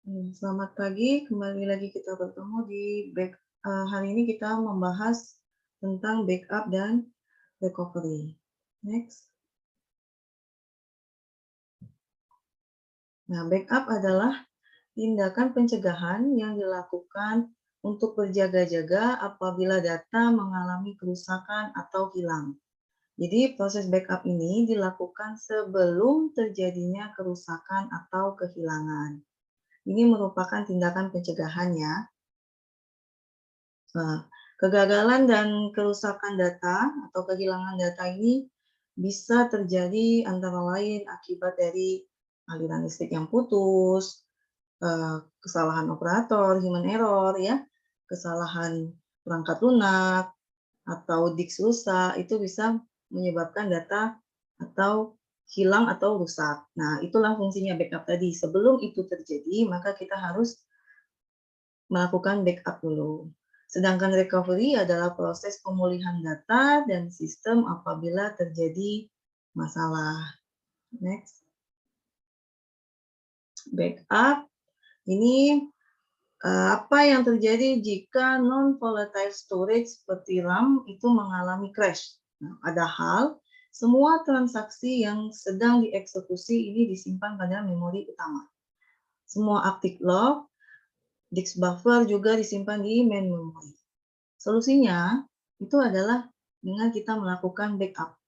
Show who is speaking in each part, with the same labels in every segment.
Speaker 1: Selamat pagi, kembali lagi kita bertemu di hari ini kita membahas tentang backup dan recovery. Next. Nah, backup adalah tindakan pencegahan yang dilakukan untuk berjaga-jaga apabila data mengalami kerusakan atau hilang. Jadi proses backup ini dilakukan sebelum terjadinya kerusakan atau kehilangan. Ini merupakan tindakan pencegahan ya. Nah, kegagalan dan kerusakan data atau kehilangan data ini bisa terjadi antara lain akibat dari aliran listrik yang putus, kesalahan operator, human error ya, kesalahan perangkat lunak, atau disk rusak, itu bisa menyebabkan data atau hilang atau rusak. Nah, itulah fungsinya backup tadi. Sebelum itu terjadi, maka kita harus melakukan backup dulu. Sedangkan recovery adalah proses pemulihan data dan sistem apabila terjadi masalah. Next. Backup ini apa yang terjadi jika non-volatile storage seperti RAM itu mengalami crash. Nah, padahal semua transaksi yang sedang dieksekusi ini disimpan pada memori utama. Semua active log, disk buffer juga disimpan di main memory. Solusinya itu adalah dengan kita melakukan backup.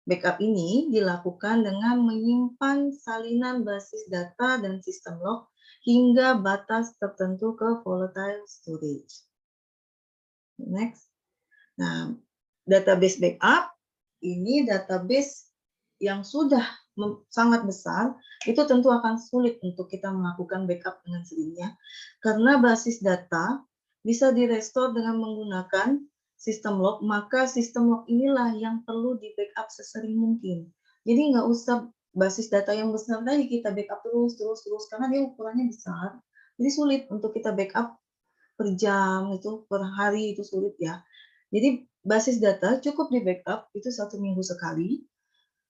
Speaker 1: Backup ini dilakukan dengan menyimpan salinan basis data dan sistem log hingga batas tertentu ke volatile storage. Next. Nah, database backup ini database yang sudah sangat besar, itu tentu akan sulit untuk kita melakukan backup dengan sendirinya, karena basis data bisa direstore dengan menggunakan sistem log, maka sistem log inilah yang perlu di backup sesering mungkin. Jadi nggak usah basis data yang besar tadi kita backup terus, karena dia ukurannya besar, jadi sulit untuk kita backup per jam, itu per hari itu sulit ya. Jadi basis data cukup di backup itu 1 minggu sekali,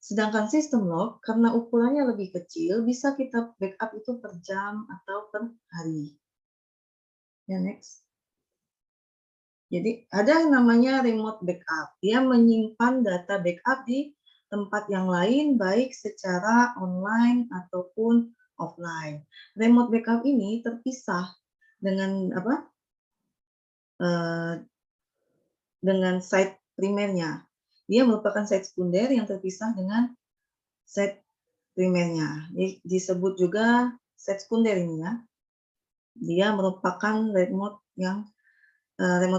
Speaker 1: sedangkan sistem log karena ukurannya lebih kecil bisa kita backup itu per jam atau per hari. Ya, next. Jadi ada yang namanya remote backup. Dia menyimpan data backup di tempat yang lain baik secara online ataupun offline. Remote backup ini terpisah dengan dengan site primernya. Dia merupakan site sekunder yang terpisah dengan site primernya. Disebut juga site sekunder ini ya. Dia merupakan remote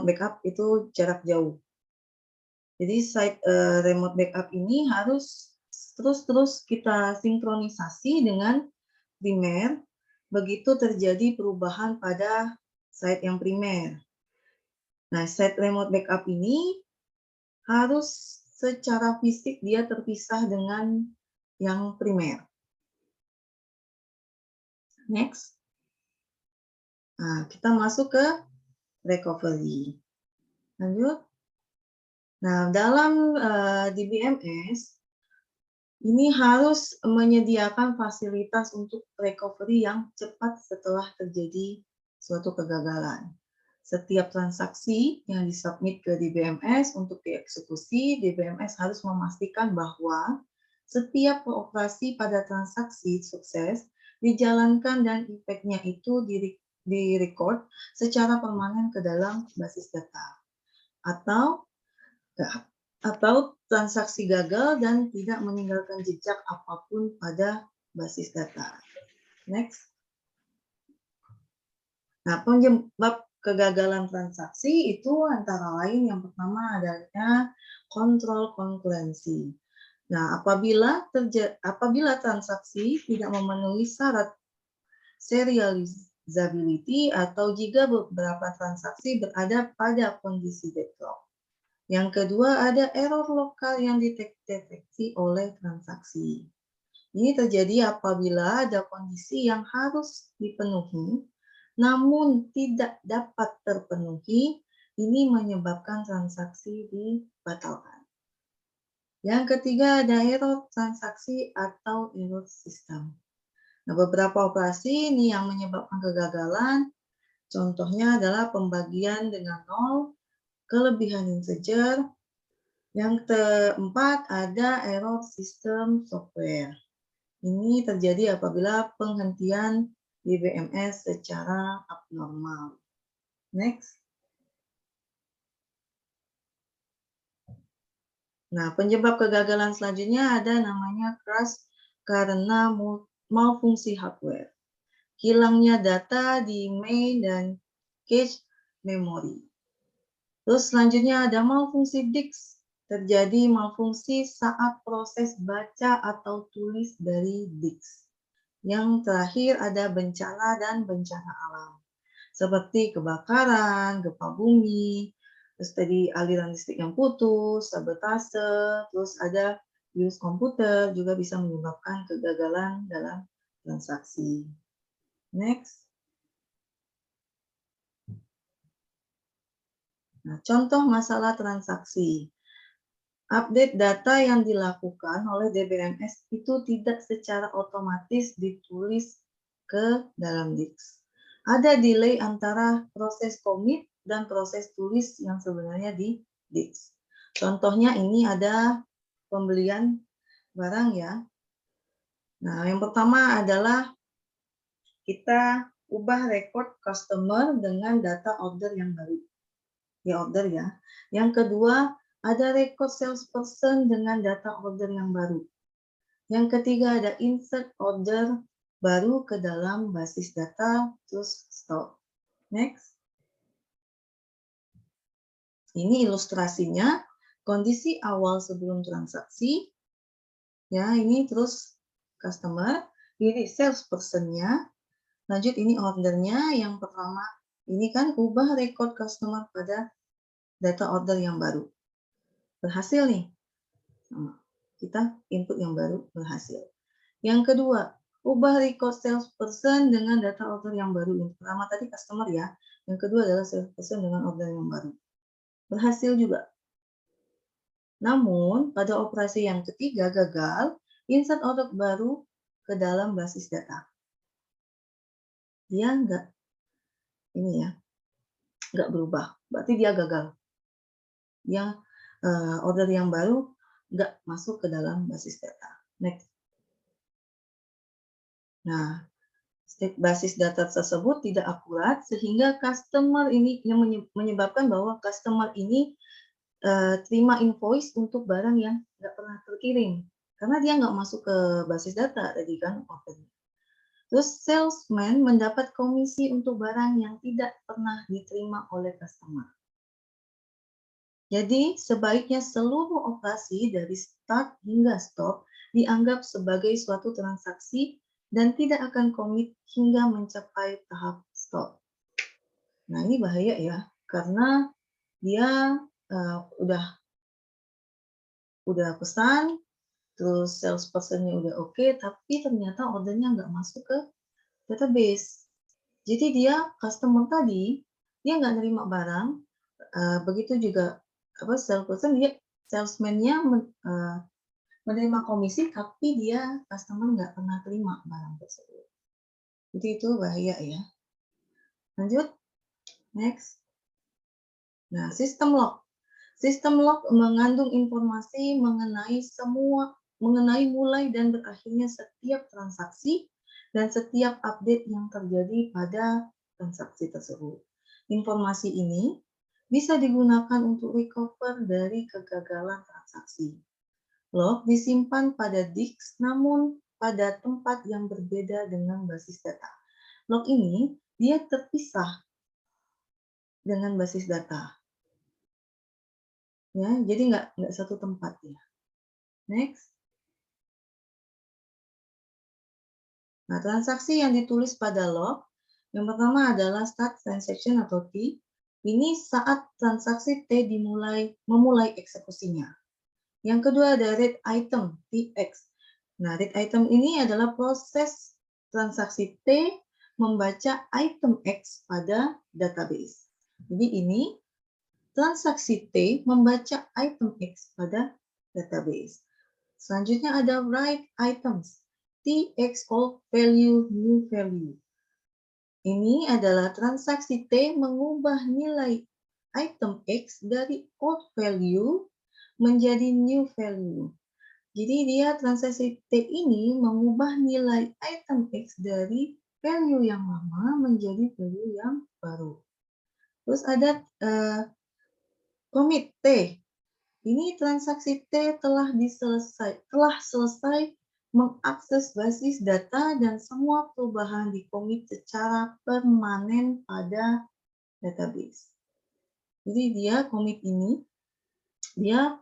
Speaker 1: backup itu jarak jauh. Jadi site remote backup ini harus terus kita sinkronisasi dengan primer begitu terjadi perubahan pada site yang primer. Nah, site remote backup ini harus secara fisik dia terpisah dengan yang primer. Next. Nah, kita masuk ke recovery. Lanjut. Nah, dalam di BMS ini harus menyediakan fasilitas untuk recovery yang cepat setelah terjadi suatu kegagalan. Setiap transaksi yang disubmit ke DBMS untuk dieksekusi, DBMS harus memastikan bahwa setiap operasi pada transaksi sukses dijalankan dan efeknya itu direcord secara permanen ke dalam basis data. Atau transaksi gagal dan tidak meninggalkan jejak apapun pada basis data. Next. Nah, penyebab kegagalan transaksi itu antara lain yang pertama adanya kontrol konkurensi. Nah, apabila transaksi tidak memenuhi syarat serializability atau jika beberapa transaksi berada pada kondisi deadlock. Yang kedua ada error lokal yang dideteksi oleh transaksi. Ini terjadi apabila ada kondisi yang harus dipenuhi namun tidak dapat terpenuhi, ini menyebabkan transaksi dibatalkan. Yang ketiga ada error transaksi atau error sistem. Nah, beberapa operasi ini yang menyebabkan kegagalan, contohnya adalah pembagian dengan nol, kelebihan integer. Yang keempat ada error sistem software. Ini terjadi apabila penghentian DBMS secara abnormal. Next. Nah, penyebab kegagalan selanjutnya ada namanya crash karena malfungsi hardware. Hilangnya data di main dan cache memori. Terus selanjutnya ada malfungsi disk. Terjadi malfungsi saat proses baca atau tulis dari disk. Yang terakhir ada bencana dan bencana alam. Seperti kebakaran, gempa bumi, terus tadi aliran listrik yang putus, sabotase, terus ada virus komputer juga bisa menyebabkan kegagalan dalam transaksi. Next. Nah, contoh masalah transaksi. Update data yang dilakukan oleh DBMS itu tidak secara otomatis ditulis ke dalam disk. Ada delay antara proses commit dan proses tulis yang sebenarnya di disk. Contohnya ini ada pembelian barang ya. Nah, yang pertama adalah kita ubah record customer dengan data order yang baru. Di order ya. Yang kedua, ada record salesperson dengan data order yang baru. Yang ketiga, ada insert order baru ke dalam basis data, terus stop. Next. Ini ilustrasinya, kondisi awal sebelum transaksi. Ya, ini terus customer, ini salesperson-nya. Lanjut ini ordernya, yang pertama, ini kan ubah record customer pada data order yang baru. Berhasil nih. Kita input yang baru berhasil. Yang kedua, ubah record salesperson dengan data order yang baru. Yang pertama tadi customer ya. Yang kedua adalah salesperson dengan order yang baru. Berhasil juga. Namun, pada operasi yang ketiga gagal, insert order baru ke dalam basis data. Dia nggak berubah. Berarti dia gagal. Yang order yang baru nggak masuk ke dalam basis data. Next. Nah, basis data tersebut tidak akurat sehingga customer ini yang menyebabkan bahwa customer ini terima invoice untuk barang yang nggak pernah terkirim karena dia nggak masuk ke basis data tadi kan ordernya. Terus salesman mendapat komisi untuk barang yang tidak pernah diterima oleh customer. Jadi sebaiknya seluruh operasi dari start hingga stop dianggap sebagai suatu transaksi dan tidak akan komit hingga mencapai tahap stop. Nah, ini bahaya ya, karena dia udah pesan, terus salesperson-nya udah oke, tapi ternyata ordernya nggak masuk ke database. Jadi dia customer tadi, dia nggak nerima barang, begitu juga salesman-nya menerima komisi, tapi dia customer nggak pernah terima barang tersebut. Jadi itu bahaya ya. Lanjut, next. Nah, sistem log. Sistem log mengandung informasi mengenai mulai dan berakhirnya setiap transaksi dan setiap update yang terjadi pada transaksi tersebut. Informasi ini bisa digunakan untuk recover dari kegagalan transaksi. Log disimpan pada disk namun pada tempat yang berbeda dengan basis data. Log ini dia terpisah dengan basis data. Ya, jadi nggak satu tempat ya. Next. Nah, transaksi yang ditulis pada log, yang pertama adalah start transaction atau T. Ini saat transaksi T memulai eksekusinya. Yang kedua ada read item, TX. Nah, read item ini adalah proses transaksi T membaca item X pada database. Jadi ini transaksi T membaca item X pada database. Selanjutnya ada write items. TX old value new value. Ini adalah transaksi T mengubah nilai item X dari old value menjadi new value. Jadi dia transaksi T ini mengubah nilai item X dari value yang lama menjadi value yang baru. Terus ada commit T. Ini transaksi T telah selesai mengakses basis data dan semua perubahan di-commit secara permanen pada database. Jadi dia commit ini, dia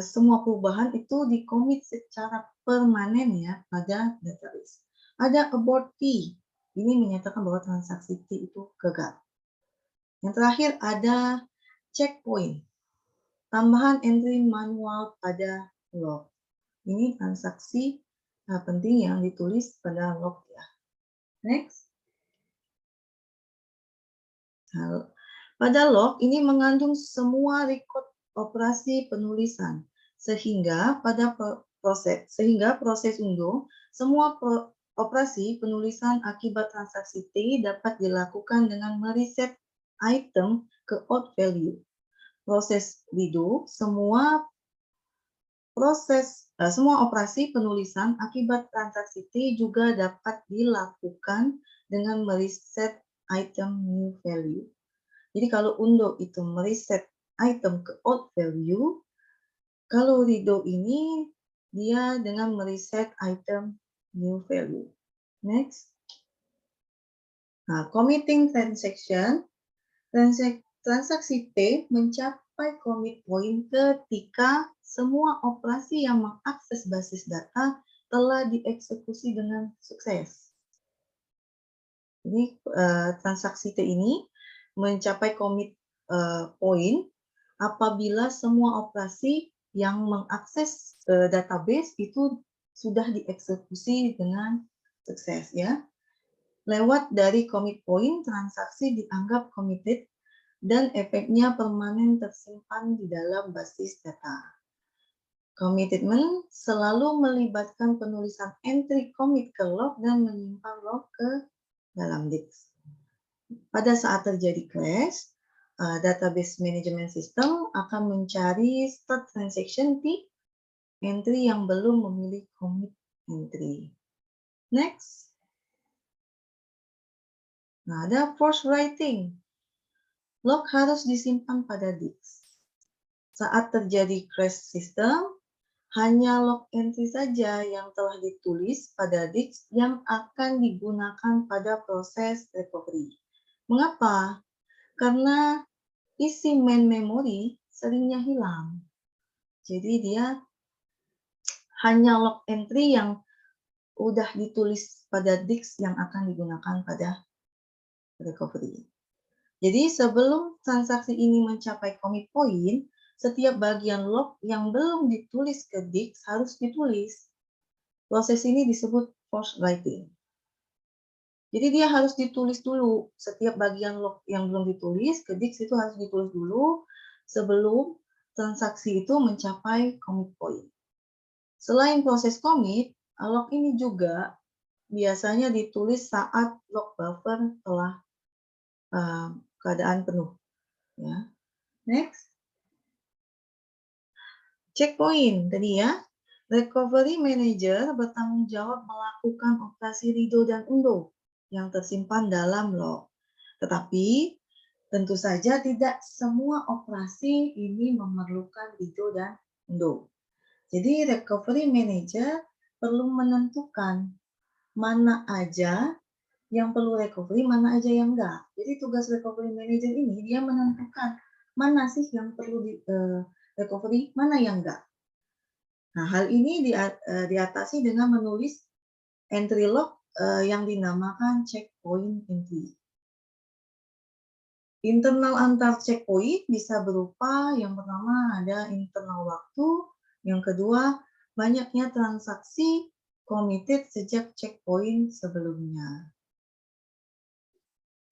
Speaker 1: semua perubahan itu di-commit secara permanen ya pada database. Ada abort T, ini menyatakan bahwa transaksi T itu gagal. Yang terakhir ada checkpoint, tambahan entry manual pada log. Ini transaksi penting yang ditulis pada log ya. Next. Pada log ini mengandung semua record operasi penulisan sehingga proses undo semua operasi penulisan akibat transaksi T dapat dilakukan dengan mereset item ke old value. Proses redo semua operasi penulisan akibat transaksi T juga dapat dilakukan dengan mereset item new value. Jadi kalau undo itu mereset item ke old value, kalau redo ini dia dengan mereset item new value. Next. Nah, committing transaction, transaksi T mencapai commit point ketika semua operasi yang mengakses basis data telah dieksekusi dengan sukses. Jadi transaksi T ini mencapai commit point apabila semua operasi yang mengakses database itu sudah dieksekusi dengan sukses ya. Lewat dari commit point, transaksi dianggap committed dan efeknya permanen tersimpan di dalam basis data. Commitment selalu melibatkan penulisan entry commit ke log dan menyimpan log ke dalam disk. Pada saat terjadi crash, database management system akan mencari start transaction di entry yang belum memilih commit entry. Next. Nah, ada force writing. Log harus disimpan pada disk. Saat terjadi crash system, hanya log entry saja yang telah ditulis pada disk yang akan digunakan pada proses recovery. Mengapa? Karena isi main memory seringnya hilang. Jadi dia hanya log entry yang udah ditulis pada disk yang akan digunakan pada recovery. Jadi sebelum transaksi ini mencapai commit point, setiap bagian log yang belum ditulis ke disk harus ditulis. Proses ini disebut force writing. Jadi dia harus ditulis dulu. Setiap bagian log yang belum ditulis ke disk itu harus ditulis dulu sebelum transaksi itu mencapai commit point. Selain proses commit, log ini juga biasanya ditulis saat log buffer telah keadaan penuh. Ya. Next. Checkpoint tadi ya. Recovery Manager bertanggung jawab melakukan operasi redo dan undo yang tersimpan dalam log. Tetapi tentu saja tidak semua operasi ini memerlukan redo dan undo. Jadi Recovery Manager perlu menentukan mana aja yang perlu recovery, mana aja yang enggak. Jadi tugas Recovery Manager ini dia menentukan mana sih yang perlu recovery, mana yang enggak. Nah, hal ini diatasi dengan menulis entry log yang dinamakan checkpoint entry. Internal antar checkpoint bisa berupa yang pertama ada internal waktu, yang kedua banyaknya transaksi committed sejak checkpoint sebelumnya.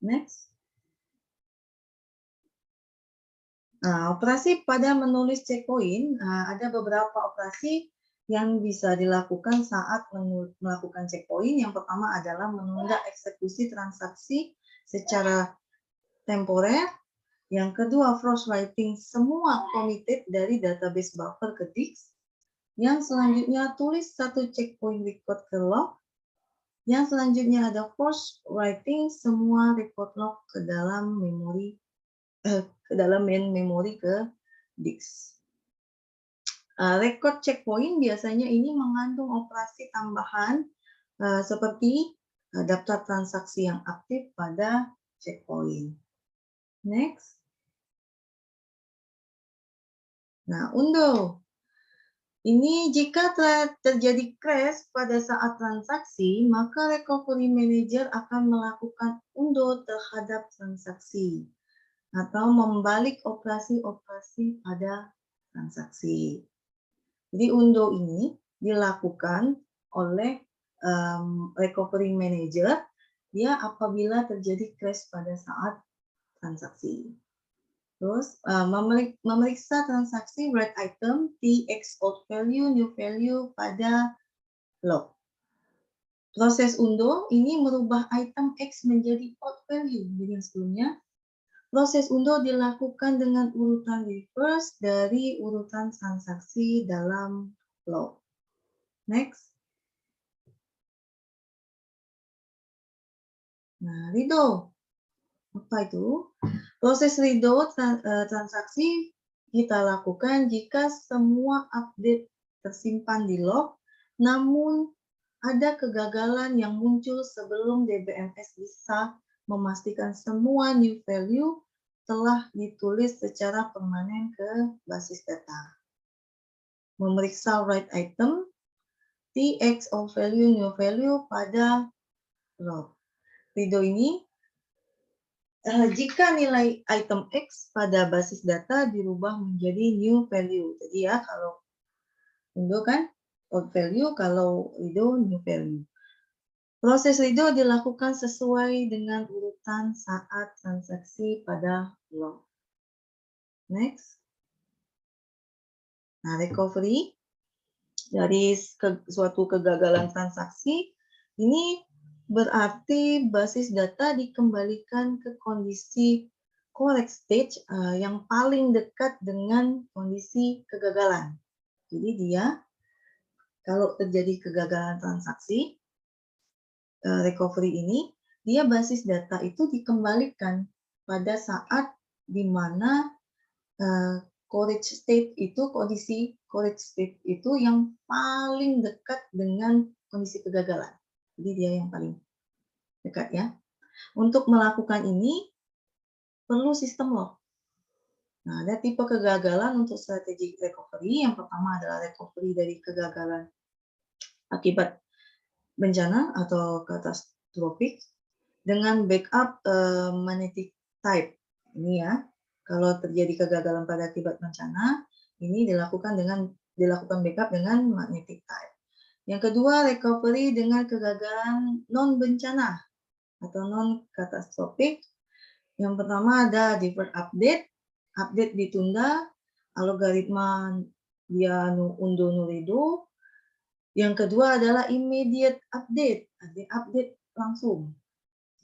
Speaker 1: Next. Nah, operasi pada menulis checkpoint, ada beberapa operasi yang bisa dilakukan saat melakukan checkpoint. Yang pertama adalah menunda eksekusi transaksi secara temporer. Yang kedua, force writing semua committed dari database buffer ke disk. Yang selanjutnya, tulis satu checkpoint record ke log. Yang selanjutnya ada force writing semua record log ke dalam memori main memori ke disk. Record checkpoint biasanya ini mengandung operasi tambahan seperti daftar transaksi yang aktif pada checkpoint. Next. Nah, undo. Ini jika telah terjadi crash pada saat transaksi, maka recovery manager akan melakukan undo terhadap transaksi atau membalik operasi-operasi pada transaksi. Jadi undo ini dilakukan oleh recovery manager dia apabila terjadi crash pada saat transaksi. Terus memeriksa transaksi write item TX old value new value pada log. Proses undo ini merubah item X menjadi old value dengan sebelumnya. Proses undo dilakukan dengan urutan reverse dari urutan transaksi dalam log. Next. Nah, redo. Apa itu? Proses redo transaksi kita lakukan jika semua update tersimpan di log, namun ada kegagalan yang muncul sebelum DBMS bisa memastikan semua new value telah ditulis secara permanen ke basis data. Memeriksa write item, TX old value new value pada log. Redo ini jika nilai item X pada basis data dirubah menjadi new value. Jadi ya kalau undo kan old value, kalau redo new value. Proses redo dilakukan sesuai dengan urutan saat transaksi pada log. Next. Nah, recovery dari suatu kegagalan transaksi ini berarti basis data dikembalikan ke kondisi correct stage yang paling dekat dengan kondisi kegagalan. Jadi dia kalau terjadi kegagalan transaksi recovery ini, dia basis data itu dikembalikan pada saat di mana correct state itu kondisi correct state itu yang paling dekat dengan kondisi kegagalan. Jadi dia yang paling dekat ya. Untuk melakukan ini perlu sistem log. Nah, ada tipe kegagalan untuk strategi recovery. Yang pertama adalah recovery dari kegagalan akibat bencana atau katastrofik dengan backup magnetic type. Ini ya, kalau terjadi kegagalan pada akibat bencana, ini dilakukan backup dengan magnetic type. Yang kedua, recovery dengan kegagalan non bencana atau non katastrofik. Yang pertama ada deferred update, update ditunda, algoritma dia undo redo. Yang kedua adalah immediate update, update langsung.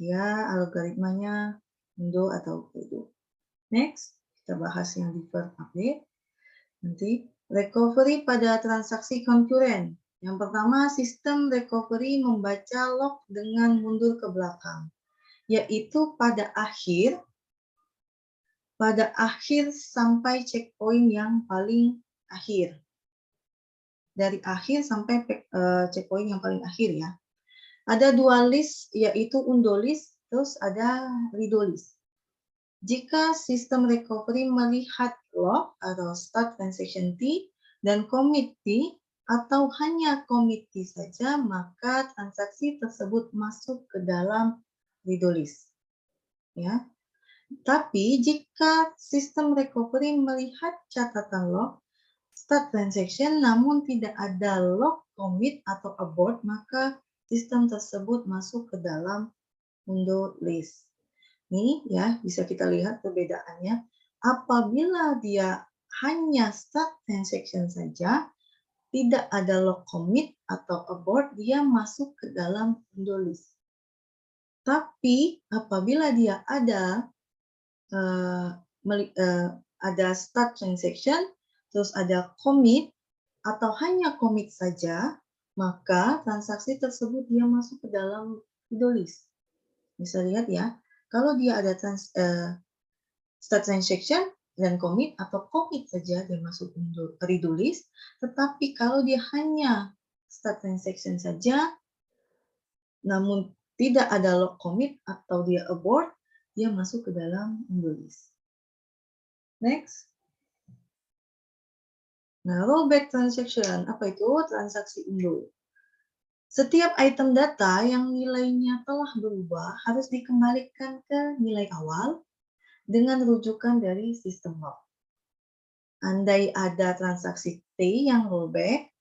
Speaker 1: Ya, algoritmanya undo atau redo. Next, kita bahas yang deferred update. Nanti recovery pada transaksi konkuren. Yang pertama, sistem recovery membaca log dengan mundur ke belakang, yaitu pada akhir sampai checkpoint yang paling akhir. Dari akhir sampai checkpoint yang paling akhir ya. Ada dua list, yaitu undo list, terus ada redo list. Jika sistem recovery melihat log atau start transaction T dan commit T atau hanya commit T saja, maka transaksi tersebut masuk ke dalam redo list. Ya. Tapi jika sistem recovery melihat catatan log start transaction namun tidak ada log commit atau abort, maka sistem tersebut masuk ke dalam undo list. Nih ya, bisa kita lihat perbedaannya. Apabila dia hanya start transaction saja, tidak ada log commit atau abort, dia masuk ke dalam window list. Tapi apabila dia ada ada start transaction, terus ada commit atau hanya commit saja, maka transaksi tersebut dia masuk ke dalam window list. Bisa lihat ya, kalau dia ada start transaction dan commit atau commit saja dia masuk redo list, tetapi kalau dia hanya start transaction saja, namun tidak ada log commit atau dia abort, dia masuk ke dalam window list. Next. Nah, rollback transaction, apa itu? Transaksi unduh. Setiap item data yang nilainya telah berubah harus dikembalikan ke nilai awal dengan rujukan dari sistem log. Andai ada transaksi T yang rollback,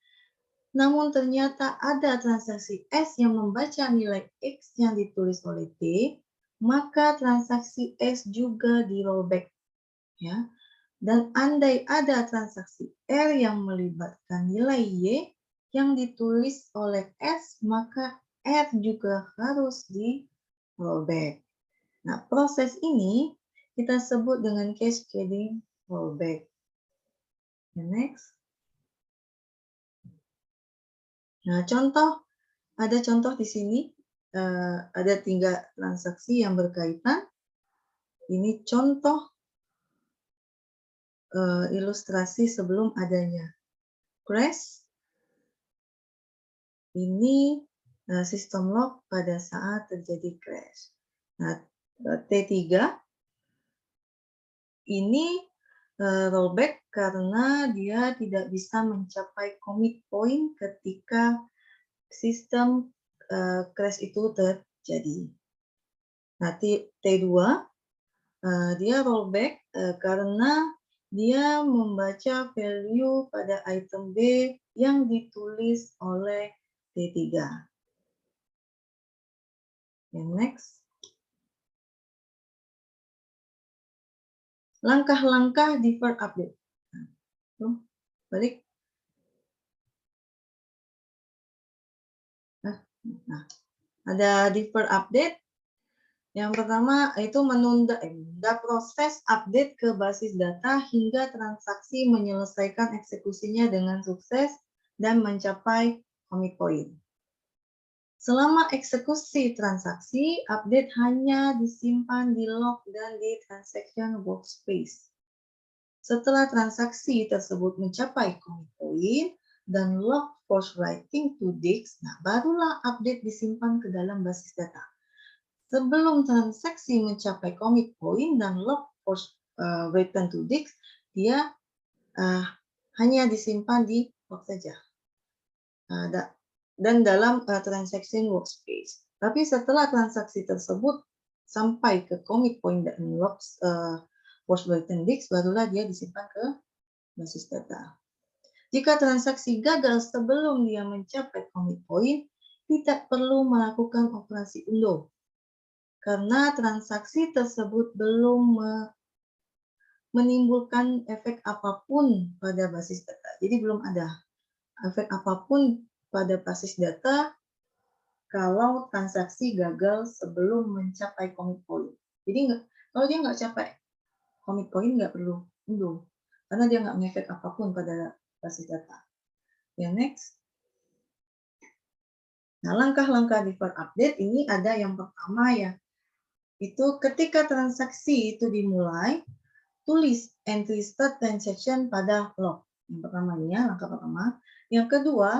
Speaker 1: namun ternyata ada transaksi S yang membaca nilai X yang ditulis oleh T, maka transaksi S juga di rollback. Ya. Dan andai ada transaksi R yang melibatkan nilai Y yang ditulis oleh S, maka R juga harus di rollback. Nah, proses ini kita sebut dengan cascading rollback. Next. Nah, ada contoh di sini, ada 3 transaksi yang berkaitan. Ini contoh ilustrasi sebelum adanya crash. Ini sistem log pada saat terjadi crash. Nah, T3 ini rollback karena dia tidak bisa mencapai commit point ketika sistem crash itu terjadi. Nah, T2 dia rollback karena dia membaca value pada item B yang ditulis oleh T3. Yang next. Langkah-langkah deferred update. Nah, balik. Nah, ada deferred update. Yang pertama itu menunda proses update ke basis data hingga transaksi menyelesaikan eksekusinya dengan sukses dan mencapai commit point. Selama eksekusi transaksi, update hanya disimpan di log dan di transaction workspace. Setelah transaksi tersebut mencapai commit point dan log force writing to disk, nah barulah update disimpan ke dalam basis data. Sebelum transaksi mencapai commit point dan log force written to disk, dia hanya disimpan di log saja. Dan dalam transaction workspace. Tapi setelah transaksi tersebut sampai ke commit point dan log force written disk, barulah dia disimpan ke basis data. Jika transaksi gagal sebelum dia mencapai commit point, tidak perlu melakukan operasi undo karena transaksi tersebut belum menimbulkan efek apapun pada basis data. Jadi belum ada efek apapun pada basis data kalau transaksi gagal sebelum mencapai commit point. Jadi kalau dia nggak capai commit point, nggak perlu undo karena dia nggak ngefek apapun pada basis data. Yang next. Nah, langkah-langkah deferred update ini ada yang pertama ya, itu ketika transaksi itu dimulai, tulis entry start transaction pada log. Yang pertama ini ya, langkah pertama. Yang kedua,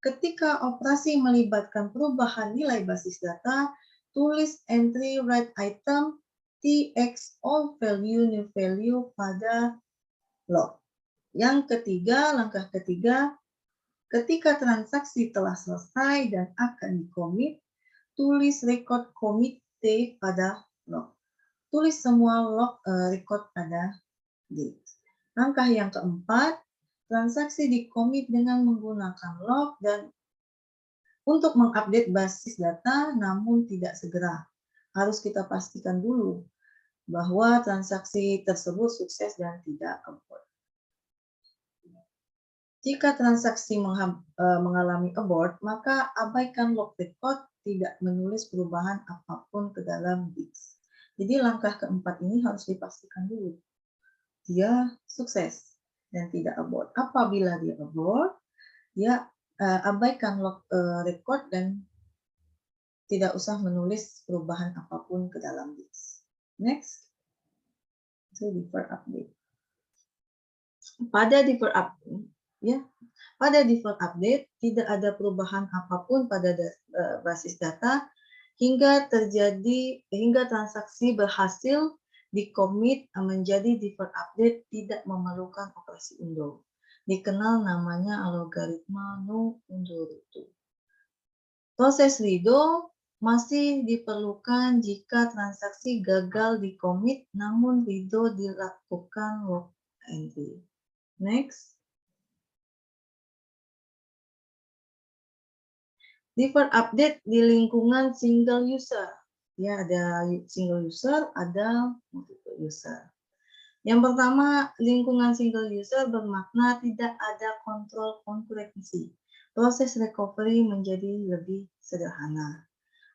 Speaker 1: ketika operasi melibatkan perubahan nilai basis data, tulis entry write item tx all value new value pada log. Yang ketiga, langkah ketiga, ketika transaksi telah selesai dan akan di-commit, tulis record commit T pada log. Tulis semua log record pada D. Langkah yang keempat, transaksi di-commit dengan menggunakan log dan untuk mengupdate basis data namun tidak segera. Harus kita pastikan dulu bahwa transaksi tersebut sukses dan tidak abort. Jika transaksi mengalami abort, maka abaikan log record, tidak menulis perubahan apapun ke dalam disk. Jadi langkah keempat ini harus dipastikan dulu. Dia sukses dan tidak abort. Apabila dia abort, dia abaikan log record dan tidak usah menulis perubahan apapun ke dalam disk. Next, itu defer update. Pada defer update, ya, pada default update, tidak ada perubahan apapun pada basis data hingga transaksi berhasil di-commit menjadi default update tidak memerlukan operasi undo. Dikenal namanya algoritma no undo redo. Proses redo masih diperlukan jika transaksi gagal di-commit namun redo dilakukan log entry. Next. Default update di lingkungan single user. Ya, ada single user, ada multiple user. Yang pertama, lingkungan single user bermakna tidak ada kontrol konkurensi. Proses recovery menjadi lebih sederhana.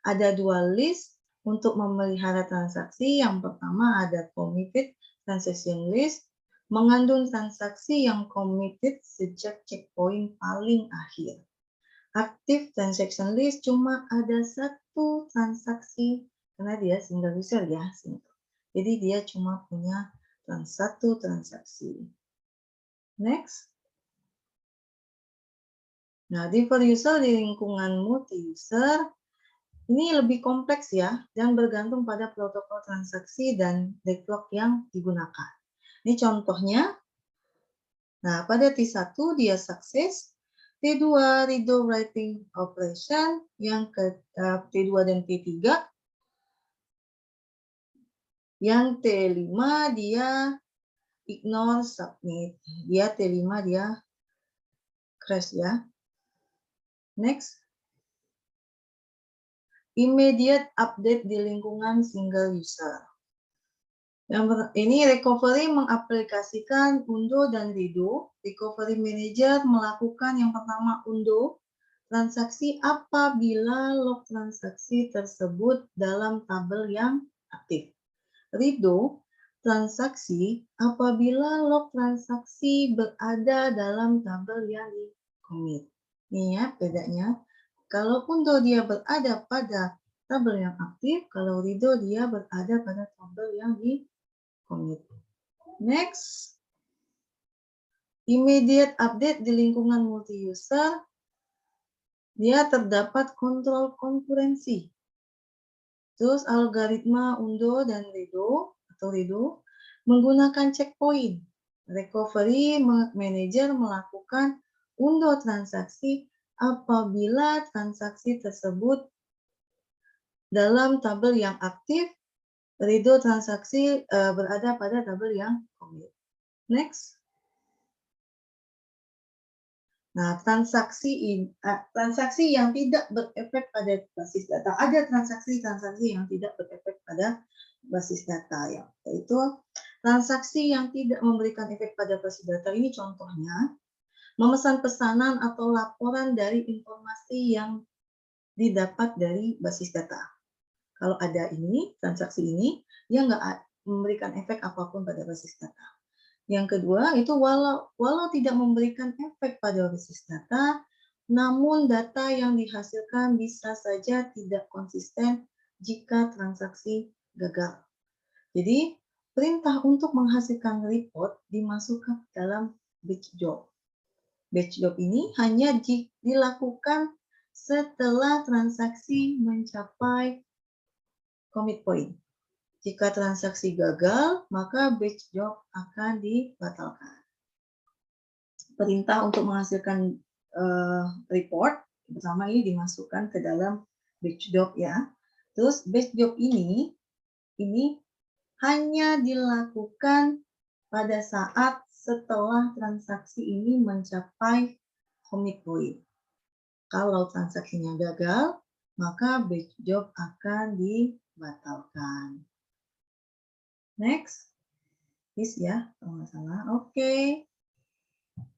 Speaker 1: Ada dua list untuk memelihara transaksi. Yang pertama ada committed transaction list, mengandung transaksi yang committed sejak checkpoint paling akhir. Active transaction list cuma ada satu transaksi karena dia single user ya, jadi dia cuma punya satu transaksi. Next. Nah, default user di lingkungan multi user ini lebih kompleks ya dan bergantung pada protokol transaksi dan deadlock yang digunakan. Ini contohnya. Nah, pada T1 dia sukses. T2 redo writing operation, yang ke T2 dan T3. Yang T5 dia ignore submit. Dia T5 dia crash ya. Next. Immediate update di lingkungan single user. Ini recovery mengaplikasikan undo dan redo. Recovery manager melakukan yang pertama undo transaksi apabila log transaksi tersebut dalam tabel yang aktif. Redo transaksi apabila log transaksi berada dalam tabel yang di-commit. Ini ya bedanya. Kalau undo dia berada pada tabel yang aktif, kalau redo dia berada pada tabel yang di-commit. Next, immediate update di lingkungan multi-user, dia terdapat kontrol konkurensi. Terus algoritma undo dan redo atau redo menggunakan checkpoint. Recovery manager melakukan undo transaksi apabila transaksi tersebut dalam tabel yang aktif. Redo transaksi berada pada tabel yang commit. Next. Nah, transaksi yang tidak berefek pada basis data. Ada transaksi yang tidak berefek pada basis data, yaitu transaksi yang tidak memberikan efek pada basis data. Ini contohnya memesan pesanan atau laporan dari informasi yang didapat dari basis data. Kalau ada ini, transaksi ini, dia nggak memberikan efek apapun pada basis data. Yang kedua, itu walau tidak memberikan efek pada basis data, namun data yang dihasilkan bisa saja tidak konsisten jika transaksi gagal. Jadi, perintah untuk menghasilkan report dimasukkan dalam batch job. Batch job ini hanya dilakukan setelah transaksi mencapai commit point. Jika transaksi gagal, maka batch job akan dibatalkan. Perintah untuk menghasilkan report bersama ini dimasukkan ke dalam batch job ya. Terus batch job ini hanya dilakukan pada saat setelah transaksi ini mencapai commit point. Kalau transaksinya gagal, maka batch job akan dibatalkan. Next, please ya, kalau nggak salah. Oke.